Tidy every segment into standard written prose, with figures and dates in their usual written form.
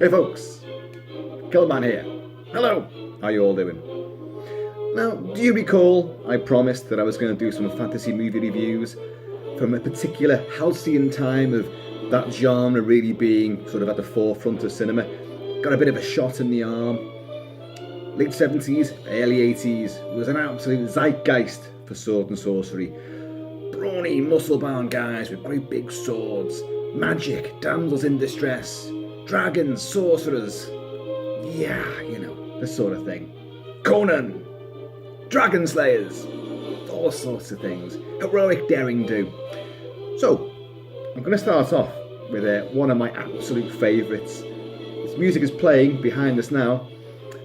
Hey folks, Kilt-Man here. Hello, how you all doing? Now, do you recall I promised that I was going to do some fantasy movie reviews from a particular halcyon time of that genre really being sort of at the forefront of cinema? Got a bit of a shot in the arm. Late 70s, early 80s was an absolute zeitgeist for sword and sorcery. Brawny, muscle-bound guys with great big swords, magic, damsels in distress, dragons, sorcerers, yeah, you know, this sort of thing. Conan, dragon slayers, all sorts of things. Heroic daring do. So, I'm going to start off with one of my absolute favourites. This music is playing behind us now,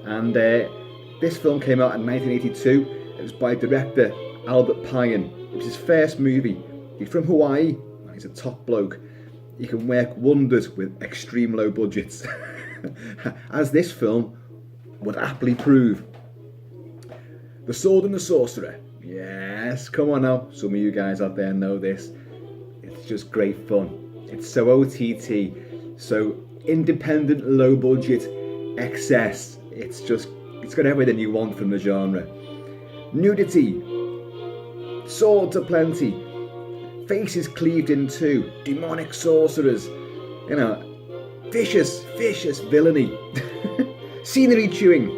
and this film came out in 1982. It was by director Albert Pyun. It was his first movie. He's from Hawaii, and he's a top bloke. He can work wonders with extreme low budgets, as this film would aptly prove. The Sword and the Sorcerer. Yes, come on now. Some of you guys out there know this. It's just great fun. It's so OTT, so independent, low budget, excess. It's got everything you want from the genre. Nudity, swords aplenty, faces cleaved in two, demonic sorcerers, you know, vicious villainy, scenery chewing,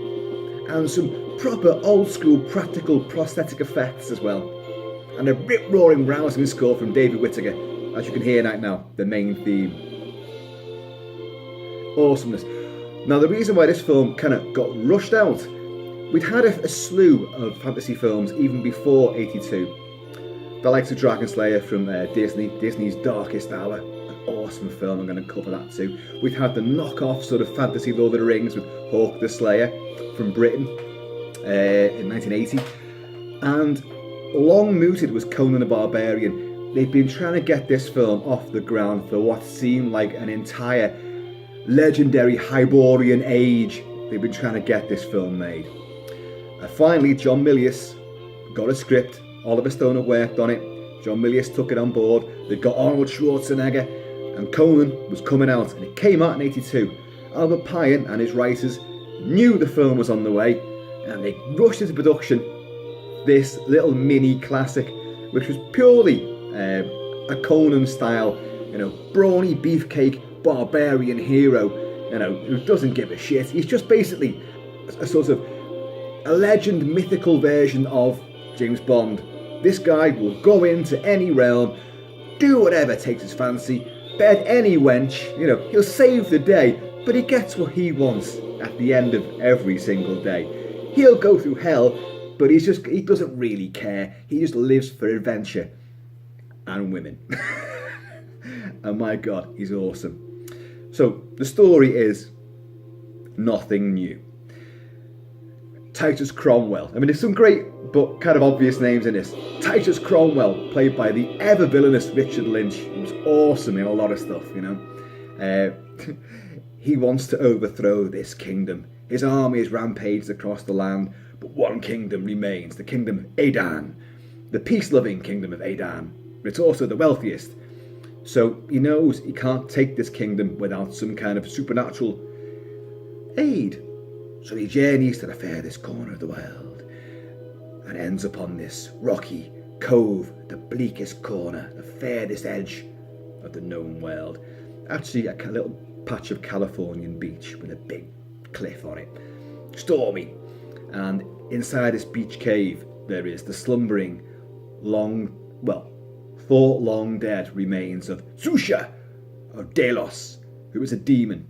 and some proper old school practical prosthetic effects as well. And a rip-roaring rousing score from David Whitaker, as you can hear right now, the main theme. Awesomeness. Now, the reason why this film kind of got rushed out, we'd had a slew of fantasy films even before 82. The likes of Dragon Slayer from Disney's Darkest Hour, an awesome film, I'm going to cover that too. We've had the knockoff sort of fantasy Lord of the Rings with Hawk the Slayer from Britain in 1980. And long mooted was Conan the Barbarian. They've been trying to get this film off the ground for what seemed like an entire legendary Hyborian age. They've been trying to get this film made. Finally, John Milius got a script. Oliver Stone had worked on it. John Milius took it on board. They got Arnold Schwarzenegger, and Conan was coming out, and it came out in 82. Albert Pyun and his writers knew the film was on the way, and they rushed into production this little mini classic, which was purely a Conan style, you know, brawny beefcake barbarian hero, you know, who doesn't give a shit. He's just basically a sort of a legend, mythical version of James Bond. This guy will go into any realm, do whatever takes his fancy, bed any wench, you know, he'll save the day, but he gets what he wants at the end of every single day. He'll go through hell, but he doesn't really care. He just lives for adventure and women. And my God, he's awesome. So the story is nothing new. Titus Cromwell. I mean, there's some great but kind of obvious names in this. Titus Cromwell, played by the ever villainous Richard Lynch. He was awesome in a lot of stuff, you know. He wants to overthrow this kingdom. His army is rampaged across the land, but one kingdom remains, the kingdom of Adan, the peace-loving kingdom of Adan. It's also the wealthiest. So he knows he can't take this kingdom without some kind of supernatural aid. So he journeys to the furthest corner of the world and ends up on this rocky cove, the bleakest corner, the furthest edge of the known world. Actually, a little patch of Californian beach with a big cliff on it. Stormy. And inside this beach cave, there is the slumbering, thought long dead remains of Xusia, of Delos, who was a demon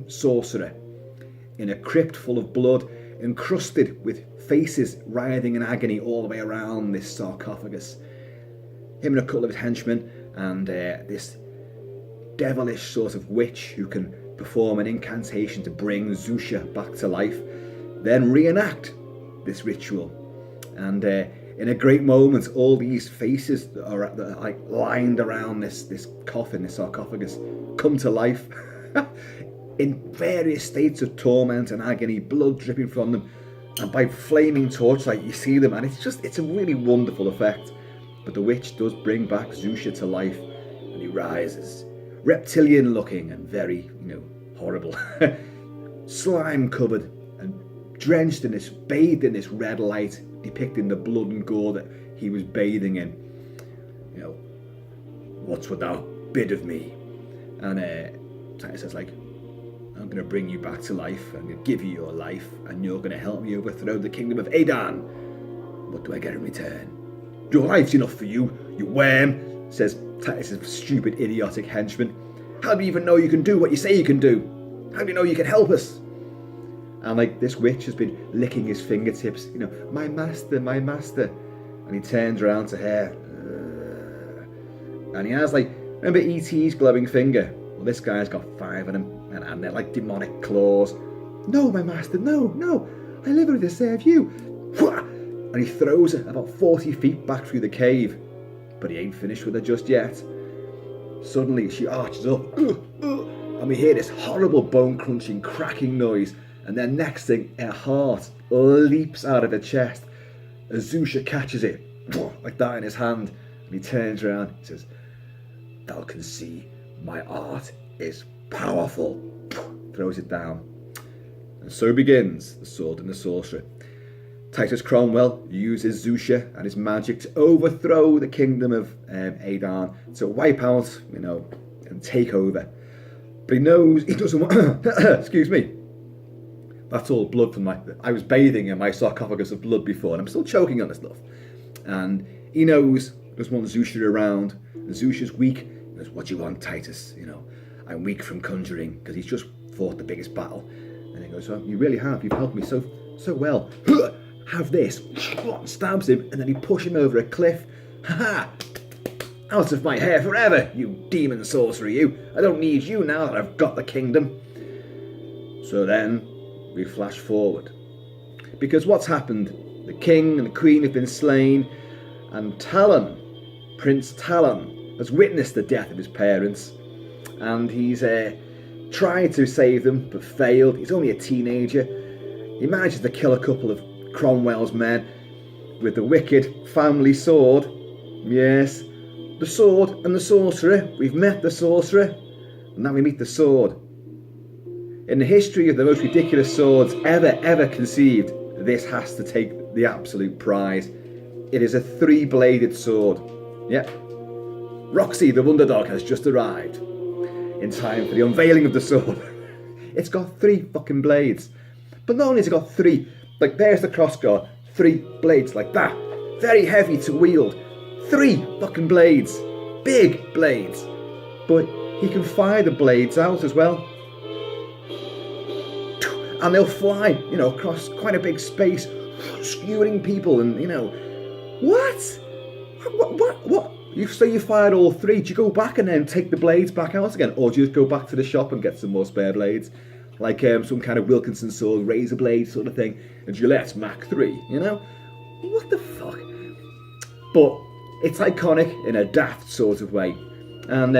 sorcerer, in a crypt full of blood, encrusted with faces writhing in agony all the way around this sarcophagus. Him and a couple of his henchmen, and this devilish sort of witch who can perform an incantation to bring Xusia back to life, then reenact this ritual. And in a great moment, all these faces that are like lined around this coffin, this sarcophagus, come to life in various states of torment and agony, blood dripping from them, and by flaming torchlight you see them, and it's a really wonderful effect. But the witch does bring back Xusia to life, and he rises, reptilian looking and very, horrible, slime covered and drenched in this, bathed in this red light, depicting the blood and gore that he was bathing in. You know, "What would thou bid of me?" And Titus says, like, "I'm going to bring you back to life. I'm going to give you your life, and you're going to help me overthrow the kingdom of Aedan. What do I get in return?" "Your life's enough for you, you worm," says Titus' stupid, idiotic henchman. "How do you even know you can do what you say you can do? How do you know you can help us?" And like, this witch has been licking his fingertips, you know, my master. And he turns around to her, and he has, like, remember E.T.'s glowing finger? Well, this guy's got 5 of them, and they're like demonic claws. "No, my master, no, I live here to serve you." And he throws her about 40 feet back through the cave. But he ain't finished with her just yet. Suddenly she arches up, and we hear this horrible bone-crunching, cracking noise, and then next thing, her heart leaps out of her chest as Xusia catches it, like that in his hand, and he turns around and says, "Thou can see my art is powerful," throws it down. And so begins The Sword and the Sorcerer. Titus Cromwell uses Xusia and his magic to overthrow the kingdom of Aedan, to wipe out, you know, and take over. But he knows he doesn't want... Excuse me. That's all blood from I was bathing in my sarcophagus of blood before, and I'm still choking on this stuff. And he knows he doesn't want Xusia around, and Xusia's weak. He goes, "What do you want, Titus? You know, I'm weak from conjuring," because he's just fought the biggest battle. And he goes, "Well, you really have. You've helped me so well. Have this." Stabs him, and then he pushes him over a cliff. "Ha! Out of my hair forever, you demon sorcerer, you! I don't need you now that I've got the kingdom." So then we flash forward, because what's happened? The king and the queen have been slain, and Talon, Prince Talon, has witnessed the death of his parents, and he's tried to save them but failed. He's only a teenager. He manages to kill a couple of Cromwell's men with the wicked family sword. Yes, the sword and the sorcerer. We've met the sorcerer, and now we meet the sword. In the history of the most ridiculous swords ever conceived, this has to take the absolute prize. It is a 3-bladed sword. Yep. Roxy the Wonder Dog has just arrived in time for the unveiling of the sword. It's got 3 fucking blades. But not only has it got 3, like there's the crossguard, 3 blades like that. Very heavy to wield. 3 fucking blades. Big blades. But he can fire the blades out as well. And they'll fly, you know, across quite a big space, skewering people, and, you know, what? You say you fired all 3, do you go back and then take the blades back out again? Or do you just go back to the shop and get some more spare blades? Like some kind of Wilkinson sword, razor blade sort of thing, and Gillette's Mach 3, you know? What the fuck? But it's iconic in a daft sort of way. And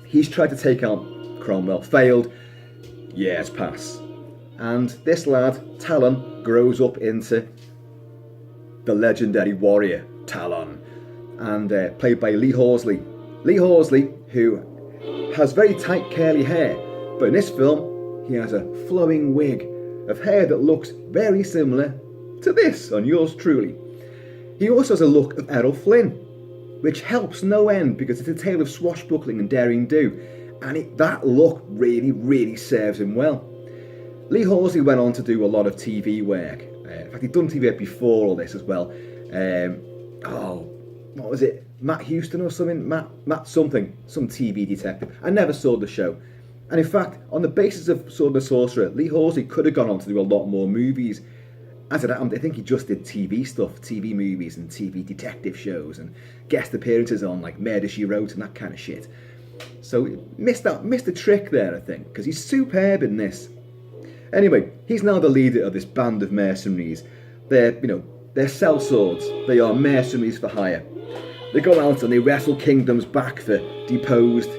he's tried to take on Cromwell, failed. Years pass, and this lad, Talon, grows up into the legendary warrior, Talon, and played by Lee Horsley. Lee Horsley, who has very tight curly hair, but in this film, he has a flowing wig of hair that looks very similar to this on yours truly. He also has a look of Errol Flynn, which helps no end because it's a tale of swashbuckling and daring do. And that look really serves him well. Lee Horsley went on to do a lot of TV work. In fact, he'd done TV work before all this as well. What was it? Matt Houston or something? Matt something. Some TV detective. I never saw the show. And in fact, on the basis of Sword and the Sorcerer, Lee Horsley could have gone on to do a lot more movies. As it happened, I think he just did TV stuff, TV movies and TV detective shows and guest appearances on like Murder, She Wrote and that kind of shit. So missed a trick there, I think, because he's superb in this. Anyway, he's now the leader of this band of mercenaries. They're sellswords. They are mercenaries for hire. They go out and they wrestle kingdoms back for deposed,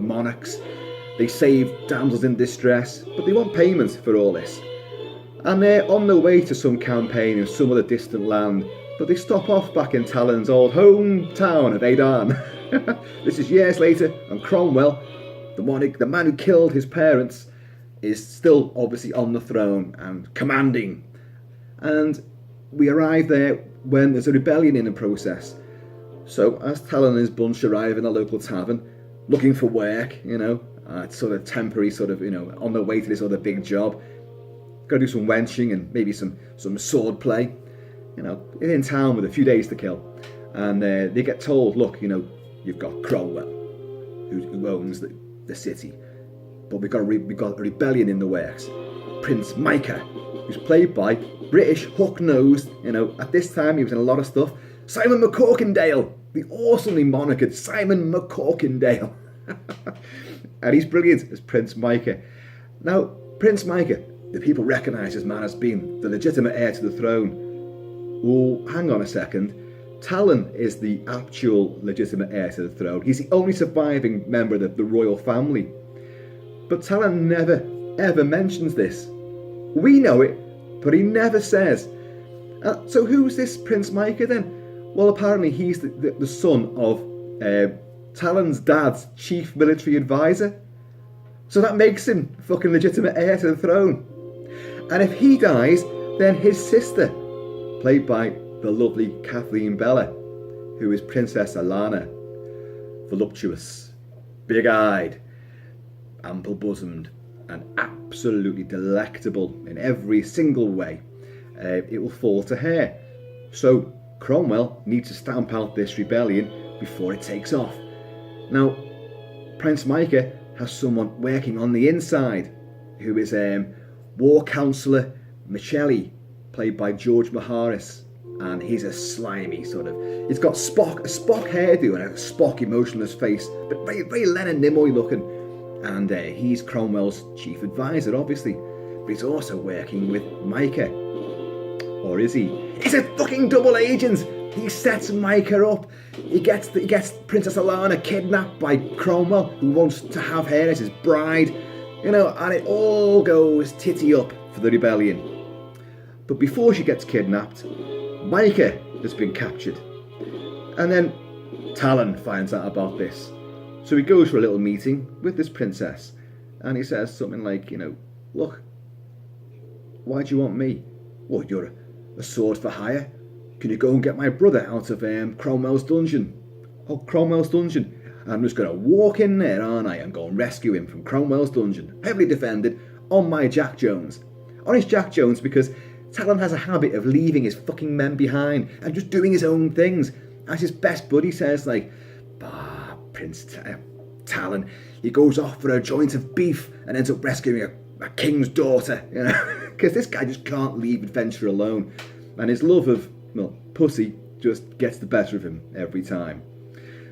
monarchs. They save damsels in distress, but they want payment for all this. And they're on their way to some campaign in some other distant land, but they stop off back in Talon's old hometown of Aedan. This is years later, and Cromwell, the man who killed his parents, is still obviously on the throne and commanding. And we arrive there when there's a rebellion in the process. So as Talon and his bunch arrive in a local tavern, looking for work, it's sort of temporary, on their way to this other big job. Got to do some wenching and maybe some sword play. In town with a few days to kill. And they get told, look, you've got Cromwell, who owns the city. But we've got a rebellion in the works. Prince Micah, who's played by British hook-nosed, at this time he was in a lot of stuff, Simon McCorkindale, the awesomely monarched Simon McCorkindale. And he's brilliant as Prince Micah. Now, Prince Micah, the people recognise this man as being the legitimate heir to the throne. Oh, hang on a second. Talon is the actual legitimate heir to the throne. He's the only surviving member of the royal family. But Talon never, ever mentions this. We know it, but he never says. So who's this Prince Micah then? Well, apparently he's the son of Talon's dad's chief military advisor. So that makes him fucking legitimate heir to the throne. And if he dies, then his sister, played by the lovely Kathleen Beller, who is Princess Alana, voluptuous, big-eyed, ample-bosomed, and absolutely delectable in every single way, it will fall to her. So Cromwell needs to stamp out this rebellion before it takes off. Now, Prince Micah has someone working on the inside, who is War Councillor Michele, played by George Maharis, and he's a slimy he's got a Spock hairdo and a Spock emotionless face, but very, very Leonard Nimoy looking, and he's Cromwell's chief advisor, obviously, but he's also working with Micah, or is he? He's a fucking double agent. He sets Micah up. He gets Princess Alana kidnapped by Cromwell, who wants to have her as his bride, and it all goes titty up for the rebellion. But before she gets kidnapped, Micah has been captured. And then Talon finds out about this. So he goes for a little meeting with this princess. And he says something like, look, why do you want me? Well, you're a sword for hire. Can you go and get my brother out of Cromwell's dungeon? Oh, Cromwell's dungeon. I'm just going to walk in there, aren't I, and go and rescue him from Cromwell's dungeon. Heavily defended on my Jack Jones. On his Jack Jones, because Talon has a habit of leaving his fucking men behind and just doing his own things. As his best buddy says, Prince Talon, he goes off for a joint of beef and ends up rescuing a king's daughter, because this guy just can't leave adventure alone. And his love of, pussy just gets the better of him every time.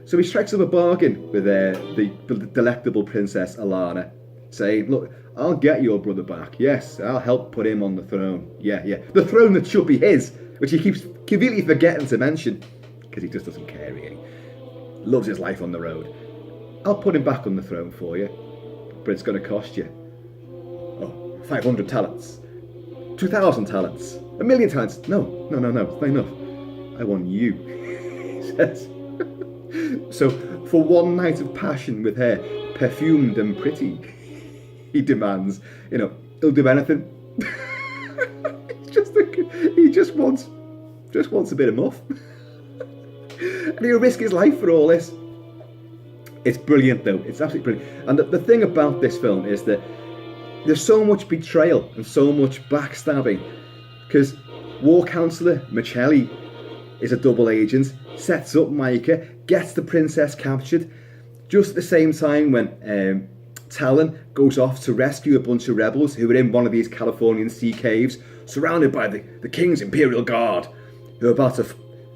So he strikes up a bargain with the delectable Princess Alana, saying, look, I'll get your brother back. Yes, I'll help put him on the throne. Yeah. The throne that should be his, which he keeps completely forgetting to mention, because he just doesn't care really. Loves his life on the road. I'll put him back on the throne for you, but it's going to cost you 500 talents, 2,000 talents, 1,000,000 talents. No, it's not enough. I want you, he says. So for one night of passion with her, perfumed and pretty, he demands, he'll do anything. He just wants a bit of muff. And he'll risk his life for all this. It's brilliant though, it's absolutely brilliant. And the thing about this film is that there's so much betrayal and so much backstabbing, because War Councillor Michele is a double agent, sets up Micah, gets the princess captured, just at the same time when Talon goes off to rescue a bunch of rebels who are in one of these Californian sea caves, surrounded by the King's Imperial Guard, who are about to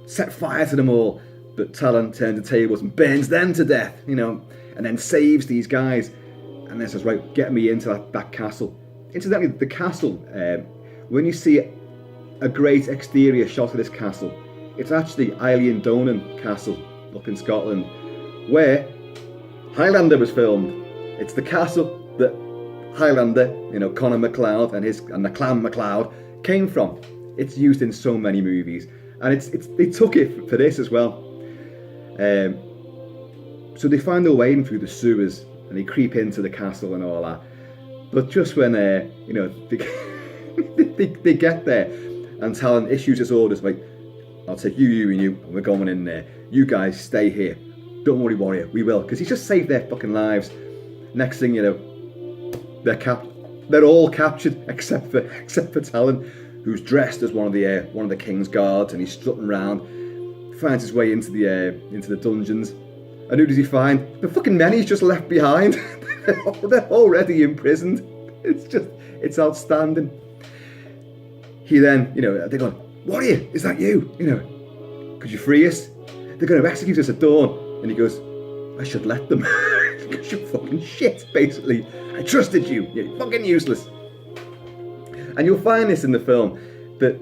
set fire to them all. But Talon turns the tables and burns them to death, and then saves these guys. And then says, right, get me into that castle. Incidentally, the castle, when you see a great exterior shot of this castle, it's actually Eilean Donan Castle up in Scotland, where Highlander was filmed. It's the castle that Highlander, Conor MacLeod and the Clan MacLeod came from. It's used in so many movies, and they took it for this as well. So they find their way in through the sewers and they creep into the castle and all that. But just when they get there, and Talon issues his orders like, I'll take you, you, and you, and we're going in there. You guys stay here. Don't worry, warrior, we will, because he's just saved their fucking lives. Next thing you know, they're all captured except for Talon, who's dressed as one of the king's guards, and he's strutting around, finds his way into the dungeons. And who does he find? The fucking men he's just left behind. They're already imprisoned. It's outstanding. He then, they're going, warrior, is that you? Could you free us? They're going to execute us at dawn. And he goes, I should let them. Because you're fucking shit, basically. I trusted you. You're fucking useless. And you'll find this in the film, that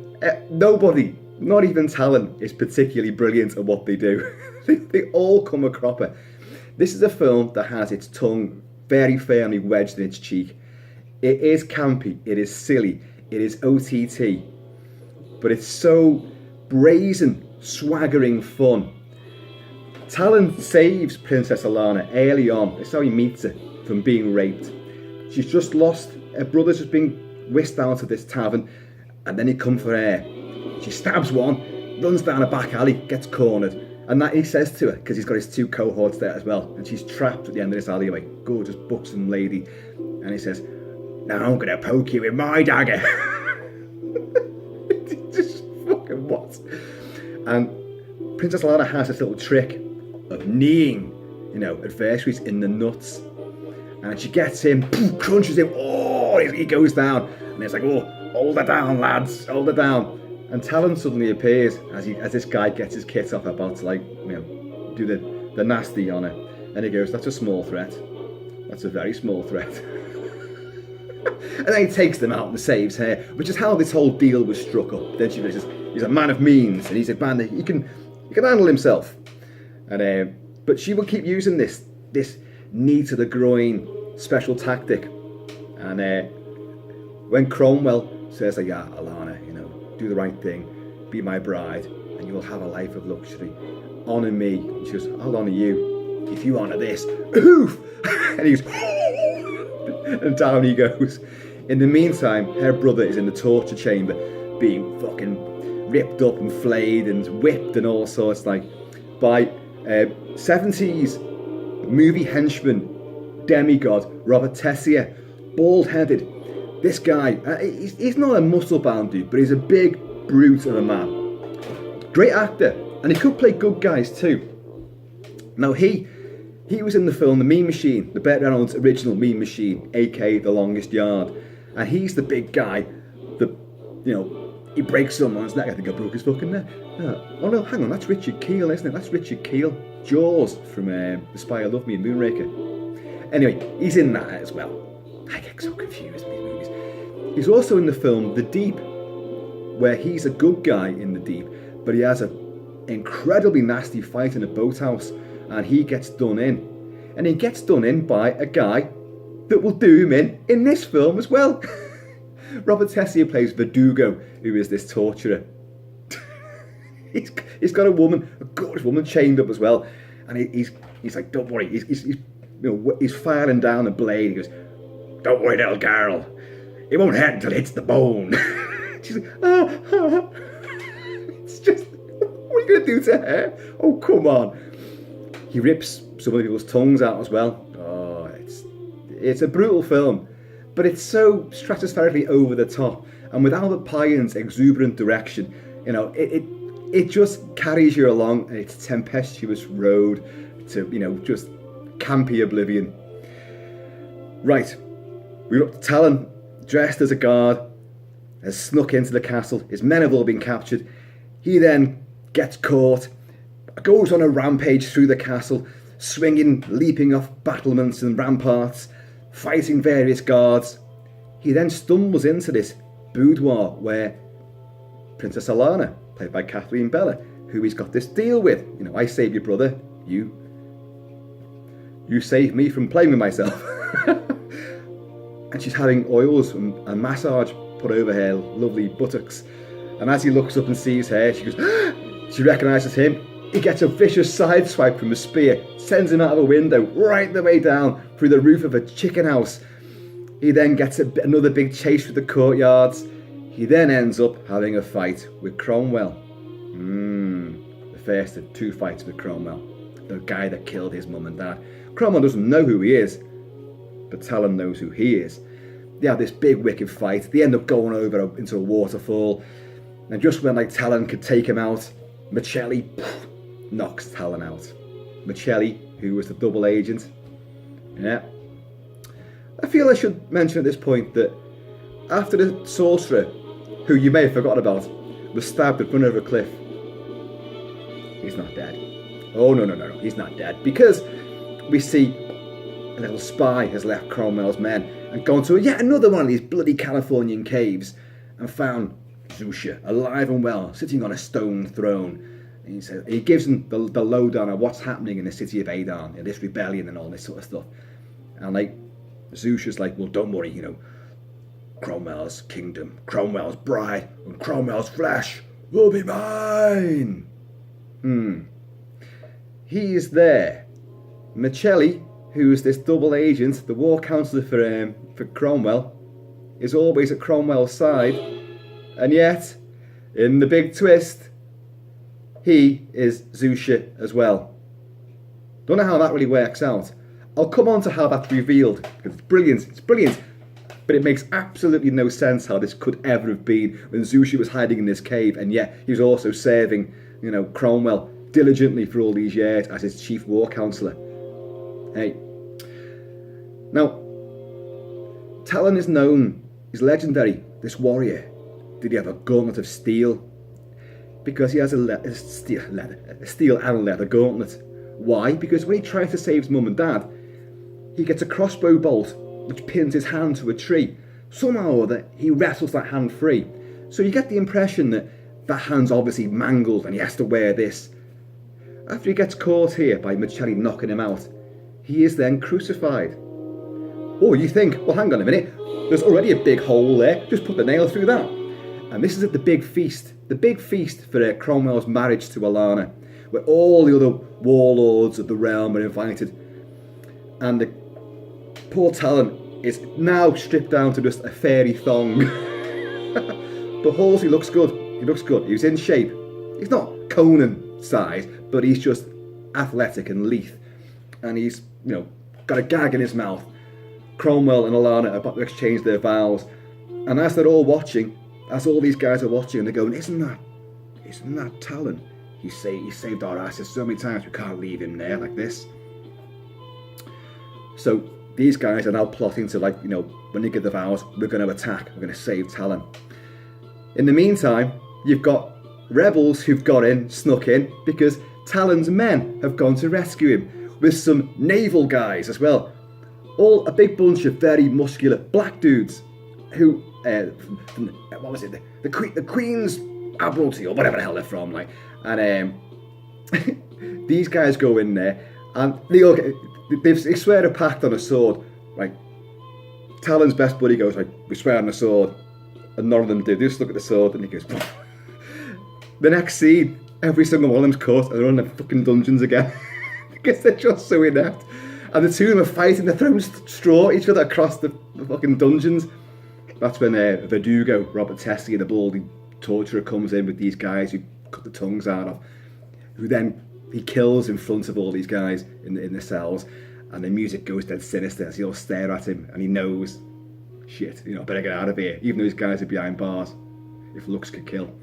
nobody, not even Talon, is particularly brilliant at what they do. They all come a cropper. This is a film that has its tongue very firmly wedged in its cheek. It is campy, it is silly, it is OTT, but it's so brazen, swaggering fun. Talon saves Princess Alana early on. It's how he meets her, from being raped. She's just lost, her brother's just been whisked out of this tavern, and then he comes for her. She stabs one, runs down a back alley, gets cornered, and that he says to her, because he's got his two cohorts there as well, and she's trapped at the end of this alleyway, gorgeous buxom lady, and he says, now I'm going to poke you with my dagger. Just fucking what? And Princess Alana has this little trick of kneeing, adversaries in the nuts. And she gets him, crunches him, he goes down. And it's like, hold her down, lads, hold her down. And Talon suddenly appears as this guy gets his kit off, about to do the nasty on her. And he goes, that's a small threat. That's a very small threat. And then he takes them out and saves her, which is how this whole deal was struck up. Then she realizes he's a man of means, and he's a man that he can handle himself. And but she will keep using this knee to the groin special tactic. And when Cromwell says, yeah, Alana, do the right thing, be my bride, and you will have a life of luxury. Honour me. And she goes, I'll honour you if you honour this. Oof! And he goes, and down he goes. In the meantime, her brother is in the torture chamber, being fucking ripped up and flayed and whipped and all sorts, by 70s movie henchman demigod Robert Tessier, bald-headed. This guy, he's not a muscle-bound dude, but he's a big brute of a man. Great actor, and he could play good guys too. Now he was in the film The Mean Machine, the Burt Reynolds original Mean Machine, aka The Longest Yard, and he's the big guy that, he breaks someone's neck. I think I broke his fucking neck. Oh no, hang on, that's Richard Keel, isn't it? That's Richard Keel. Jaws from The Spy Who Loved Me and Moonraker. Anyway, he's in that as well. I get so confused with these movies. He's also in the film The Deep, where he's a good guy in The Deep, but he has an incredibly nasty fight in a boathouse, and he gets done in. And he gets done in by a guy that will do him in this film as well. Robert Tessier plays Verdugo, who is this torturer. He's got a gorgeous woman chained up as well, and he's like, don't worry, he's firing down the blade. He goes, don't worry, little girl, it won't hurt until it hits the bone. She's like, it's just, what are you going to do to her? Oh, come on. He rips some of people's tongues out as well. Oh, it's a brutal film, but it's so stratospherically over the top, and with Albert Pyun's exuberant direction, it just carries you along its tempestuous road to, just campy oblivion. Right, we've got Talon, dressed as a guard, has snuck into the castle. His men have all been captured. He then gets caught, goes on a rampage through the castle, swinging, leaping off battlements and ramparts, fighting various guards. He then stumbles into this boudoir where Princess Alana, played by Kathleen Beller, who he's got this deal with. I save your brother, you save me from playing with myself. And she's having oils and massage put over her lovely buttocks. And as he looks up and sees her, she goes, she recognises him. He gets a vicious side swipe from a spear, sends him out of a window, right the way down through the roof of a chicken house. He then gets another big chase through the courtyards. He then ends up having a fight with Cromwell. The first of 2 fights with Cromwell, the guy that killed his mum and dad. Cromwell doesn't know who he is, but Talon knows who he is. They have this big wicked fight. They end up going over into a waterfall, and just when Talon could take him out, Michelli knocks Talon out. Michelli, who was the double agent. Yeah. I feel I should mention at this point that after the Sorcerer, who you may have forgotten about, was stabbed in front of a cliff, he's not dead. Oh, no, he's not dead. Because we see a little spy has left Cromwell's men and gone to yet another one of these bloody Californian caves and found Xusia, alive and well, sitting on a stone throne. And he says, he gives them the lowdown on what's happening in the city of Adon, and this rebellion and all this sort of stuff. And Xusia's well, don't worry, Cromwell's kingdom, Cromwell's bride, and Cromwell's flesh will be mine. He is there. Michelli, who is this double agent, the war counsellor for Cromwell, is always at Cromwell's side, and yet, in the big twist, he is Xusia as well. Don't know how that really works out. I'll come on to how that's revealed, because it's brilliant, but it makes absolutely no sense how this could ever have been when Xusia was hiding in this cave, and yet he was also serving, Cromwell diligently for all these years as his chief war counsellor. Hey. Now, Talon is known, he's legendary, this warrior. Did he have a gauntlet of steel? Because he has a steel and leather gauntlet. Why? Because when he tries to save his mum and dad, he gets a crossbow bolt which pins his hand to a tree. Somehow or other, he wrestles that hand free. So you get the impression that hand's obviously mangled and he has to wear this. After he gets caught here by Michelli knocking him out, he is then crucified. Oh, you think, well, hang on a minute, there's already a big hole there, just put the nail through that. And this is at the big feast for Cromwell's marriage to Alana, where all the other warlords of the realm are invited. And the poor Talon is now stripped down to just a fairy thong. But Horsley looks good. He looks good. He's in shape. He's not Conan size, but he's just athletic and lithe. And he's, got a gag in his mouth. Cromwell and Alana are about to exchange their vows. And as they're all watching, as all these guys are watching, they're going, isn't that Talon? He saved our asses so many times, we can't leave him there like this. So these guys are now plotting to, when they give the vows, we're going to attack, we're going to save Talon. In the meantime, you've got rebels who've snuck in, because Talon's men have gone to rescue him, with some naval guys as well. All a big bunch of very muscular black dudes who, what was it, the Queen's Admiralty, or whatever the hell they're from, and these guys go in there, and they swear a pact on a sword, right? Talon's best buddy goes, we swear on a sword, and none of them do. They just look at the sword, and he goes, the next scene, every single one of them's caught, and they're in the fucking dungeons again, because they're just so inept. And the two of them are fighting, they're throwing straw at each other across the fucking dungeons. That's when Verdugo, Robert Tessie, the baldy torturer, comes in with these guys who cut the tongues out of, who then he kills in front of all these guys in the cells, and the music goes dead sinister as they all stare at him, and he knows, shit, better get out of here, even though these guys are behind bars, if looks could kill.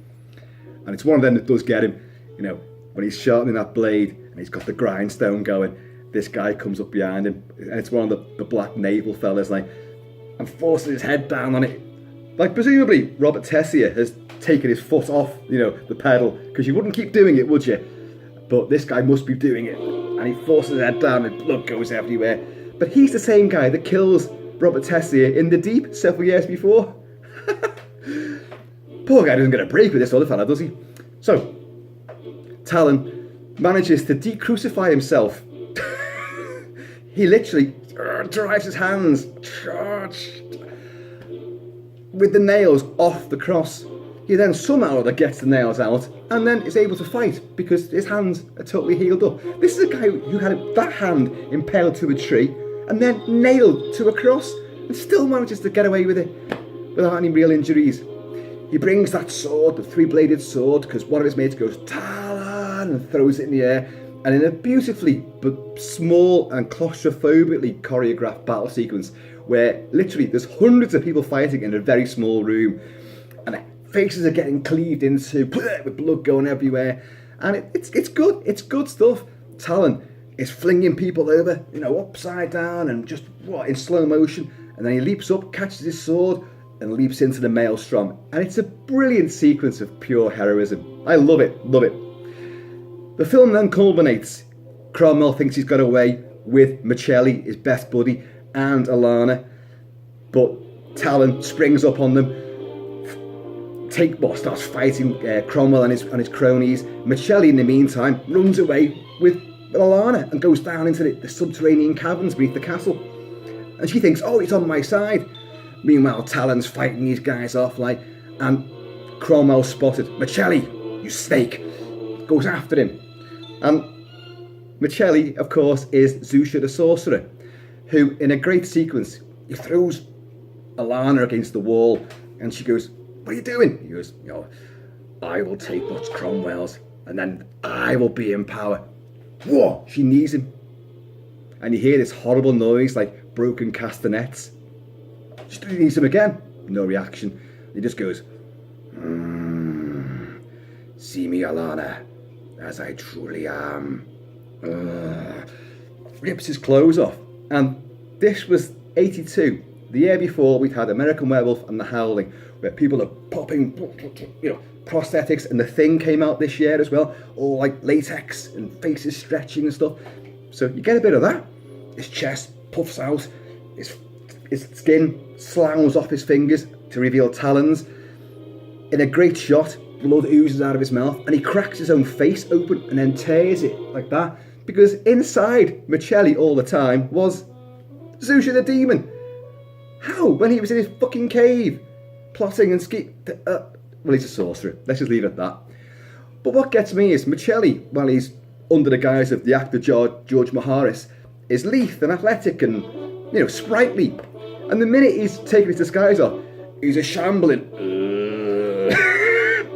And it's one of them that does get him, when he's sharpening that blade, and he's got the grindstone going, this guy comes up behind him, and it's one of the black naval fellas, and forces his head down on it. Presumably, Robert Tessier has taken his foot off, the pedal, because you wouldn't keep doing it, would you? But this guy must be doing it, and he forces his head down, and blood goes everywhere. But he's the same guy that kills Robert Tessier in the deep several years before. Poor guy doesn't get a break with this other fella, does he? So, Talon manages to decrucify himself. He literally drives his hands with the nails off the cross. he then somehow or other gets the nails out and then is able to fight because his hands are totally healed up. This is a guy who had that hand impaled to a tree and then nailed to a cross and still manages to get away with it without any real injuries. He brings that sword, the three-bladed sword, because one of his mates goes, Talan, and throws it in the air. And in a beautifully but small and claustrophobically choreographed battle sequence where literally there's hundreds of people fighting in a very small room and their faces are getting cleaved into with blood going everywhere. And it's good. It's good stuff. Talon is flinging people over, upside down and just in slow motion. And then he leaps up, catches his sword, and leaps into the maelstrom. And it's a brilliant sequence of pure heroism. I love it, love it. The film then culminates. Cromwell thinks he's got away with Michelli, his best buddy, and Alana. But Talon springs up on them, starts fighting Cromwell and his cronies. Michelli, in the meantime, runs away with Alana and goes down into the subterranean caverns beneath the castle. And she thinks, oh, he's on my side. Meanwhile, Talon's fighting these guys off, and Cromwell spotted. Michelli, you snake, goes after him. And Michelli, of course, is Xusia the Sorcerer, who, in a great sequence, he throws Alana against the wall, and she goes, what are you doing? He goes, I will take what's Cromwell's, and then I will be in power. Whoa! She knees him. And you hear this horrible noise like broken castanets. She knees him again. No reaction. He just goes, see me, Alana, as I truly am. Rips his clothes off. And this was 82. The year before, we'd had American Werewolf and The Howling, where people are popping, prosthetics, and The Thing came out this year as well, all like latex and faces stretching and stuff. So you get a bit of that. His chest puffs out, his skin slams off his fingers to reveal talons. In a great shot, blood oozes out of his mouth, and he cracks his own face open and then tears it like that, because inside Michelli all the time was Xusia the demon. How? When he was in his fucking cave, plotting and well, he's a sorcerer. Let's just leave it at that. But what gets me is Michelli, while he's under the guise of the actor George Maharis, is lithe and athletic and, sprightly. And the minute he's taken his disguise off, he's a shambling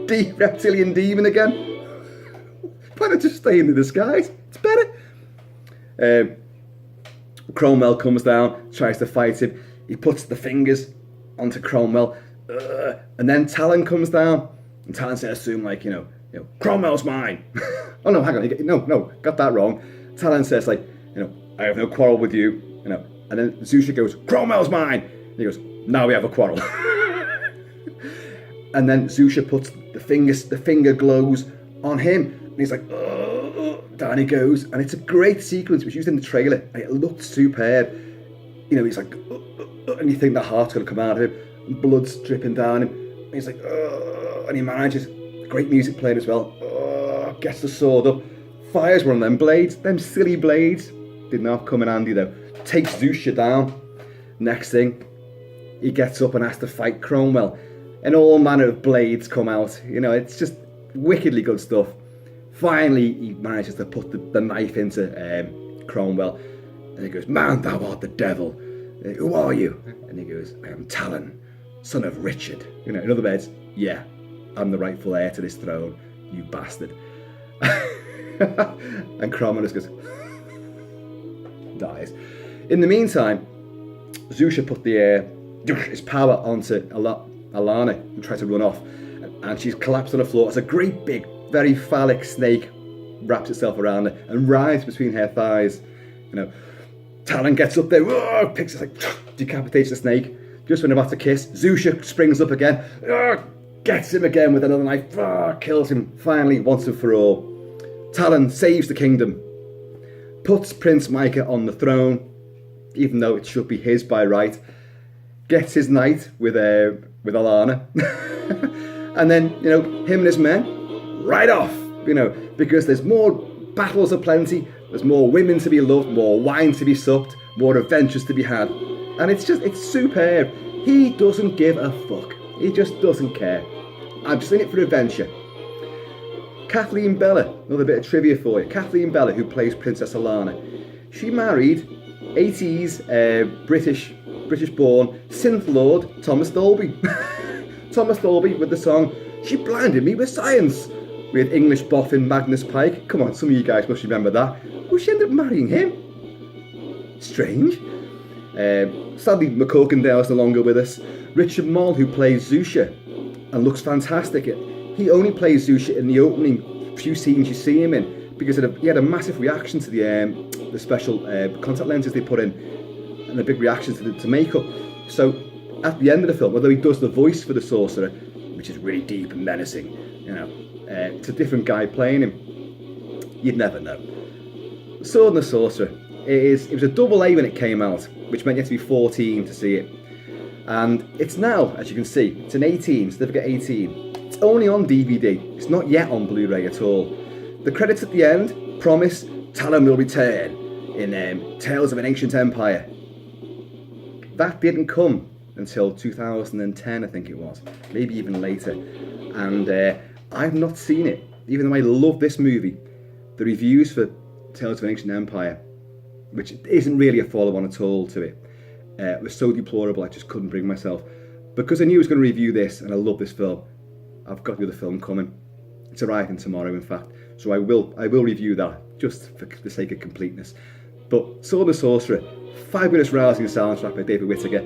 deep reptilian demon again. Why not just stay in the disguise? It's better. Cromwell comes down, tries to fight him. He puts the fingers onto Cromwell, and then Talon comes down, and Talon says to him, Cromwell's mine. Oh no, hang on, no, got that wrong. Talon says, I have no quarrel with you, and then Xusia goes, Cromwell's mine. And he goes, now we have a quarrel. And then Xusia puts the finger glows on him, and he's like, down he goes, and it's a great sequence, which was used in the trailer, and it looked superb. He's like, and you think the heart's going to come out of him, and blood's dripping down him, and he's like, and he manages, great music played as well, gets the sword up, fires one of them blades, them silly blades, didn't have come in handy though, takes Xusia down. Next thing, he gets up and has to fight Cromwell, and all manner of blades come out, it's just wickedly good stuff. Finally, he manages to put the knife into Cromwell, and he goes, man, thou art the devil. Who are you? And he goes, I am Talon, son of Richard. In other words, yeah, I'm the rightful heir to this throne, you bastard. And Cromwell just goes, dies. In the meantime, Xusia put his power onto Alana, who tried to run off, and she's collapsed on the floor as a great big, very phallic snake wraps itself around her and rides between her thighs. Talon gets up there, picks it, decapitates the snake. Just when they're about to kiss, Xusia springs up again, gets him again with another knife, kills him finally once and for all. Talon saves the kingdom, puts Prince Micah on the throne, even though it should be his by right, gets his knight with Alana, and then, him and his men ride off, because there's more battles aplenty, there's more women to be loved, more wine to be supped, more adventures to be had, and it's superb. He doesn't give a fuck. He just doesn't care. I'm just in it for adventure. Kathleen Beller, another bit of trivia for you. Kathleen Beller, who plays Princess Alana, she married 80s British-born synth lord Thomas Dolby. Thomas Dolby with the song "She Blinded Me with Science" with English boffin Magnus Pike. Come on, some of you guys must remember that. Well, she ended up marrying him. Strange. Sadly, McCorkindale's no longer with us. Richard Moll, who plays Xusia and looks fantastic. He only plays Xusia in the opening few scenes you see him in because he had a massive reaction to the special contact lenses they put in, and a big reaction to makeup. So at the end of the film, although he does the voice for the Sorcerer, which is really deep and menacing, you know, it's a different guy playing him. You'd never know. Sword and the Sorcerer. It was a double A when it came out, which meant you had to be 14 to see it. And it's now, as you can see, it's an 18, certificate 18. It's only on DVD. It's not yet on Blu-ray at all. The credits at the end promise Talon will return in Tales of an Ancient Empire. That didn't come until 2010, I think it was, maybe even later. And I've not seen it, even though I love this movie. The reviews for Tales of an Ancient Empire, which isn't really a follow-on at all to it, was so deplorable I just couldn't bring myself. Because I knew I was going to review this and I love this film, I've got the other film coming. It's arriving tomorrow, in fact, so I will review that just for the sake of completeness. But Sword and Sorcerer, fabulous rousing soundtrack by David Whitaker,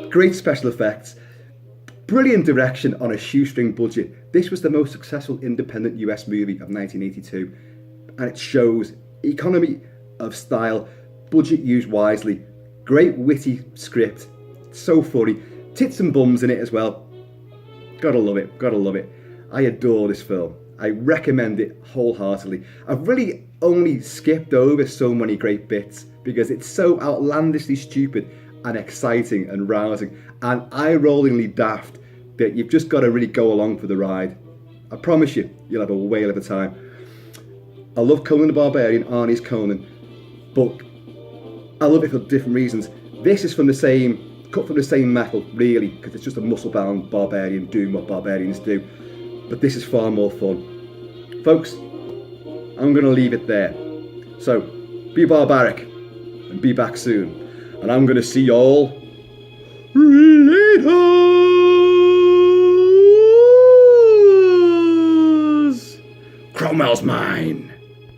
great special effects, brilliant direction on a shoestring budget. This was the most successful independent US movie of 1982, and it shows economy of style, budget used wisely, great witty script, so funny, tits and bums in it as well. Gotta love it, gotta love it. I adore this film. I recommend it wholeheartedly. I've really only skipped over so many great bits because it's so outlandishly stupid and exciting and rousing and eye-rollingly daft that you've just got to really go along for the ride. I promise you, you'll have a whale of a time. I love Conan the Barbarian, Arnie's Conan, but I love it for different reasons. This is cut from the same metal, really, because it's just a muscle-bound barbarian doing what barbarians do. But this is far more fun. Folks, I'm going to leave it there. So, be barbaric and be back soon. And I'm going to see y'all later. Cromwell's mine.